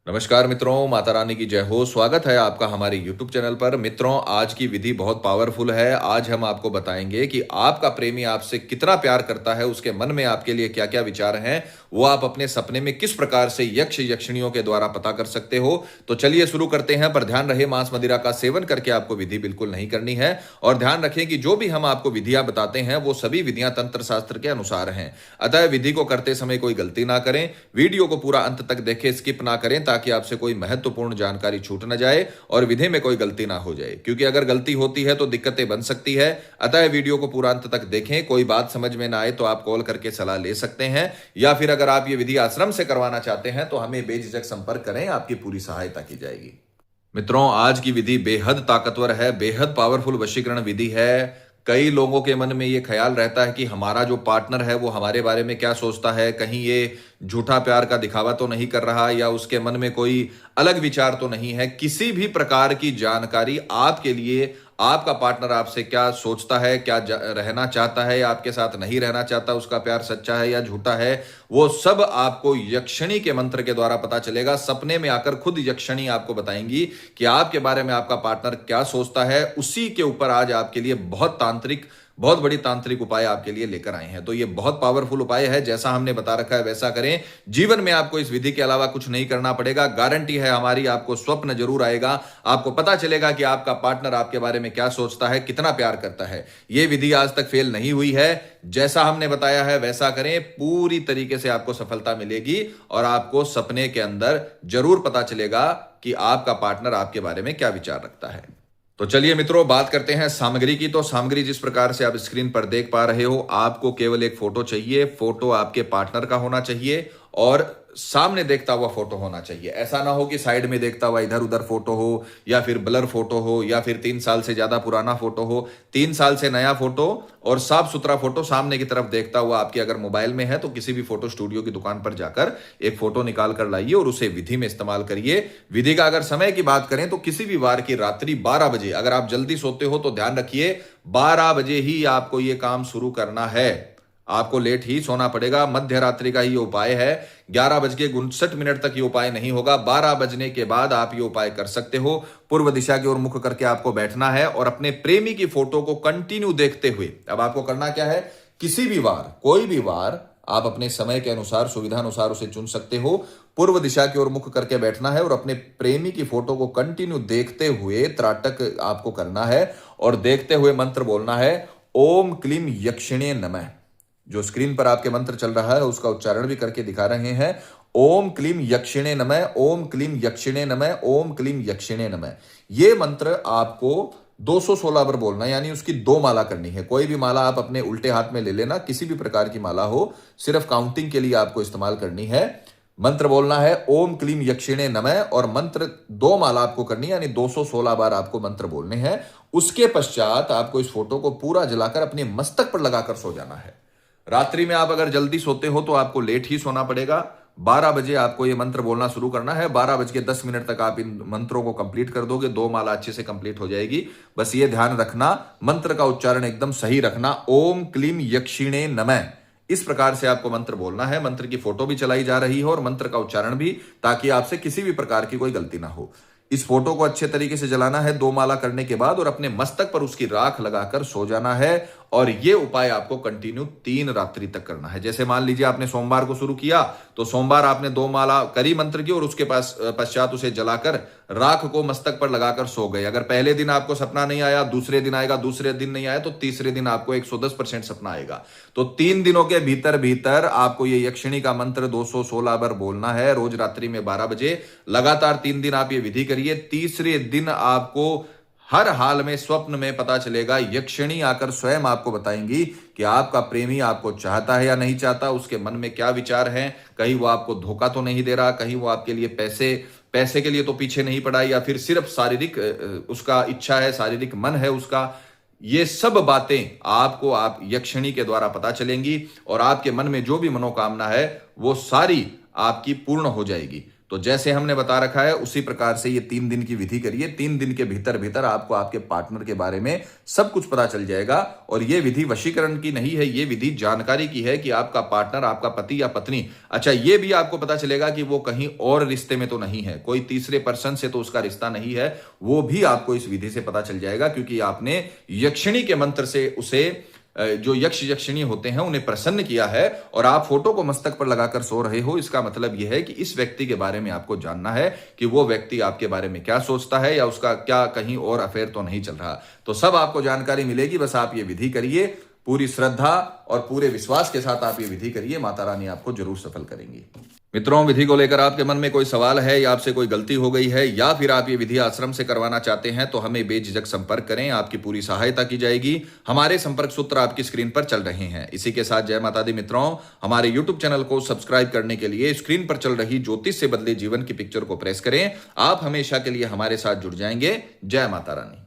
नमस्कार मित्रों, माता रानी की जय हो। स्वागत है आपका हमारे YouTube चैनल पर। मित्रों, आज की विधि बहुत पावरफुल है। आज हम आपको बताएंगे कि आपका प्रेमी आपसे कितना प्यार करता है, उसके मन में आपके लिए क्या क्या विचार हैं, वो आप अपने सपने में किस प्रकार से यक्ष यक्षिणियों के द्वारा पता कर सकते हो। तो चलिए शुरू करते हैं, पर ध्यान रहे मांस मदिरा का सेवन करके आपको विधि बिल्कुल नहीं करनी है। और ध्यान रखें कि जो भी हम आपको विधियां बताते हैं वो सभी विधियां तंत्र शास्त्र के अनुसार हैं। अतः विधि को करते समय कोई गलती ना करें। वीडियो को पूरा अंत तक देखें, स्किप ना करें, ताकि आपसे कोई महत्वपूर्ण जानकारी छूट न जाए और विधि में कोई गलती ना हो जाए, क्योंकि अगर गलती होती है तो दिक्कतें बन सकती है। अतः वीडियो को पूरा अंत तक देखें। कोई बात समझ में ना आए तो आप कॉल करके सलाह ले सकते हैं, या फिर अगर आप ये विधि आश्रम से करवाना चाहते हैं तो हमें बेझिझक संपर्क करें, आपकी पूरी सहायता की जाएगी। मित्रों, आज की विधि बेहद ताकतवर है, बेहद पावरफुल वशीकरण विधि है। कई लोगों के मन में ये ख्याल रहता है कि हमारा जो पार्टनर है वो हमारे बारे में क्या सोचता है, कहीं ये झूठा प्यार का दिखावा तो नहीं कर रहा, या उसके मन में कोई अलग विचार तो नहीं है। किसी भी प्रकार की जानकारी आपके लिए, आपका पार्टनर आपसे क्या सोचता है, क्या रहना चाहता है या आपके साथ नहीं रहना चाहता, उसका प्यार सच्चा है या झूठा है, वो सब आपको यक्षिणी के मंत्र के द्वारा पता चलेगा। सपने में आकर खुद यक्षिणी आपको बताएंगी कि आपके बारे में आपका पार्टनर क्या सोचता है। उसी के ऊपर आज आपके लिए बहुत बड़ी तांत्रिक उपाय आपके लिए लेकर आए हैं। तो ये बहुत पावरफुल उपाय है, जैसा हमने बता रखा है वैसा करें। जीवन में आपको इस विधि के अलावा कुछ नहीं करना पड़ेगा। गारंटी है हमारी, आपको स्वप्न जरूर आएगा, आपको पता चलेगा कि आपका पार्टनर आपके बारे में क्या सोचता है, कितना प्यार करता है। यह विधि आज तक फेल नहीं हुई है। जैसा हमने बताया है वैसा करें, पूरी तरीके से आपको सफलता मिलेगी और आपको सपने के अंदर जरूर पता चलेगा कि आपका पार्टनर आपके बारे में क्या विचार रखता है। तो चलिए मित्रों, बात करते हैं सामग्री की। तो सामग्री जिस प्रकार से आप स्क्रीन पर देख पा रहे हो, आपको केवल एक फोटो चाहिए। फोटो आपके पार्टनर का होना चाहिए और सामने देखता हुआ फोटो होना चाहिए। ऐसा ना हो कि साइड में देखता हुआ इधर उधर फोटो हो, या फिर ब्लर फोटो हो, या फिर 3 साल से ज्यादा पुराना फोटो हो। 3 साल से नया फोटो और साफ सुथरा फोटो सामने की तरफ देखता हुआ आपके अगर मोबाइल में है तो किसी भी फोटो स्टूडियो की दुकान पर जाकर एक फोटो निकाल कर लाइए और उसे विधि में इस्तेमाल करिए। विधि का अगर समय की बात करें तो किसी भी वार की रात्रि 12 बजे, अगर आप जल्दी सोते हो तो ध्यान रखिए 12 बजे ही आपको यह काम शुरू करना है। आपको लेट ही सोना पड़ेगा। मध्य रात्रि का ये उपाय है। 11:59 तक ये उपाय नहीं होगा। 12 बजने के बाद आप ये उपाय कर सकते हो। पूर्व दिशा की ओर मुख करके आपको बैठना है और अपने प्रेमी की फोटो को कंटिन्यू देखते हुए, अब आपको करना क्या है, किसी भी वार, कोई भी वार आप अपने समय के अनुसार, सुविधा अनुसार उसे चुन सकते हो। पूर्व दिशा की ओर मुख करके बैठना है और अपने प्रेमी की फोटो को कंटिन्यू देखते हुए त्राटक आपको करना है और देखते हुए मंत्र बोलना है, ओम क्लीम यक्षिणे नमः। जो स्क्रीन पर आपके मंत्र चल रहा है उसका उच्चारण भी करके दिखा रहे हैं, ओम क्लीम यक्षिणे नमः, ओम क्लीम यक्षिणे नमः, ओम क्लीम यक्षिणे नमः। ये मंत्र आपको 216 बार बोलना है, यानी उसकी 2 माला करनी है। कोई भी माला आप अपने उल्टे हाथ में ले लेना, किसी भी प्रकार की माला हो, सिर्फ काउंटिंग के लिए आपको इस्तेमाल करनी है। मंत्र बोलना है ओम क्लीम यक्षिणे नमः और मंत्र 2 माला आपको करनी है, यानी 216 बार आपको मंत्र बोलने हैं। उसके पश्चात आपको इस फोटो को पूरा जलाकर अपने मस्तक पर लगाकर सो जाना है। रात्रि में आप अगर जल्दी सोते हो तो आपको लेट ही सोना पड़ेगा। 12 बजे आपको ये मंत्र बोलना शुरू करना है। 12:10 तक आप इन मंत्रों को कंप्लीट कर दोगे। 2 माला अच्छे से कंप्लीट हो जाएगी। बस ये ध्यान रखना, मंत्र का उच्चारण एकदम सही रखना, ओम क्लीम यक्षिणे नमः। इस प्रकार से आपको मंत्र बोलना है। मंत्र की फोटो भी चलाई जा रही है और मंत्र का उच्चारण भी, ताकि आपसे किसी भी प्रकार की कोई गलती ना हो। इस फोटो को अच्छे तरीके से जलाना है 2 माला करने के बाद, और अपने मस्तक पर उसकी राख लगाकर सो जाना है। और यह उपाय आपको कंटिन्यू 3 रात्रि तक करना है। जैसे मान लीजिए आपने सोमवार को शुरू किया तो सोमवार आपने 2 माला करी मंत्र की और उसके पश्चात उसे जलाकर राख को मस्तक पर लगाकर सो गए। अगर पहले दिन आपको सपना नहीं आया, दूसरे दिन आएगा, दूसरे दिन नहीं आया तो तीसरे दिन आपको 110% सपना आएगा। तो 3 दिनों के भीतर भीतर आपको ये यक्षिणी का मंत्र 216 बार बोलना है, रोज रात्रि में 12 बजे। लगातार 3 दिन आप ये विधि करिए। तीसरे दिन आपको हर हाल में स्वप्न में पता चलेगा, यक्षिणी आकर स्वयं आपको बताएंगी कि आपका प्रेमी आपको चाहता है या नहीं चाहता, उसके मन में क्या विचार हैं, कहीं वो आपको धोखा तो नहीं दे रहा, कहीं वो आपके लिए पैसे के लिए तो पीछे नहीं पड़ा, या फिर सिर्फ शारीरिक उसका इच्छा है, शारीरिक मन है उसका। ये सब बातें आपको आप यक्षिणी के द्वारा पता चलेंगी और आपके मन में जो भी मनोकामना है वो सारी आपकी पूर्ण हो जाएगी। तो जैसे हमने बता रखा है उसी प्रकार से ये 3 दिन की विधि करिए। 3 दिन के भीतर भीतर आपको आपके पार्टनर के बारे में सब कुछ पता चल जाएगा। और ये विधि वशीकरण की नहीं है, ये विधि जानकारी की है कि आपका पार्टनर, आपका पति या पत्नी, अच्छा ये भी आपको पता चलेगा कि वो कहीं और रिश्ते में तो नहीं है, कोई तीसरे पर्सन से तो उसका रिश्ता नहीं है, वो भी आपको इस विधि से पता चल जाएगा। क्योंकि आपने यक्षिणी के मंत्र से उसे, जो यक्ष यक्षिणी होते हैं, उन्हें प्रसन्न किया है और आप फोटो को मस्तक पर लगाकर सो रहे हो। इसका मतलब यह है कि इस व्यक्ति के बारे में आपको जानना है कि वो व्यक्ति आपके बारे में क्या सोचता है या उसका क्या कहीं और अफेयर तो नहीं चल रहा। तो सब आपको जानकारी मिलेगी, बस आप ये विधि करिए पूरी श्रद्धा और पूरे विश्वास के साथ। आप ये विधि करिए, माता रानी आपको जरूर सफल करेंगी। मित्रों, विधि को लेकर आपके मन में कोई सवाल है या आपसे कोई गलती हो गई है या फिर आप ये विधि आश्रम से करवाना चाहते हैं तो हमें बेझिझक संपर्क करें, आपकी पूरी सहायता की जाएगी। हमारे संपर्क सूत्र आपकी स्क्रीन पर चल रहे हैं। इसी के साथ जय माता दी मित्रों, हमारे यूट्यूब चैनल को सब्सक्राइब करने के लिए स्क्रीन पर चल रही ज्योतिष से बदले जीवन की पिक्चर को प्रेस करें। आप हमेशा के लिए हमारे साथ जुड़ जाएंगे। जय माता रानी।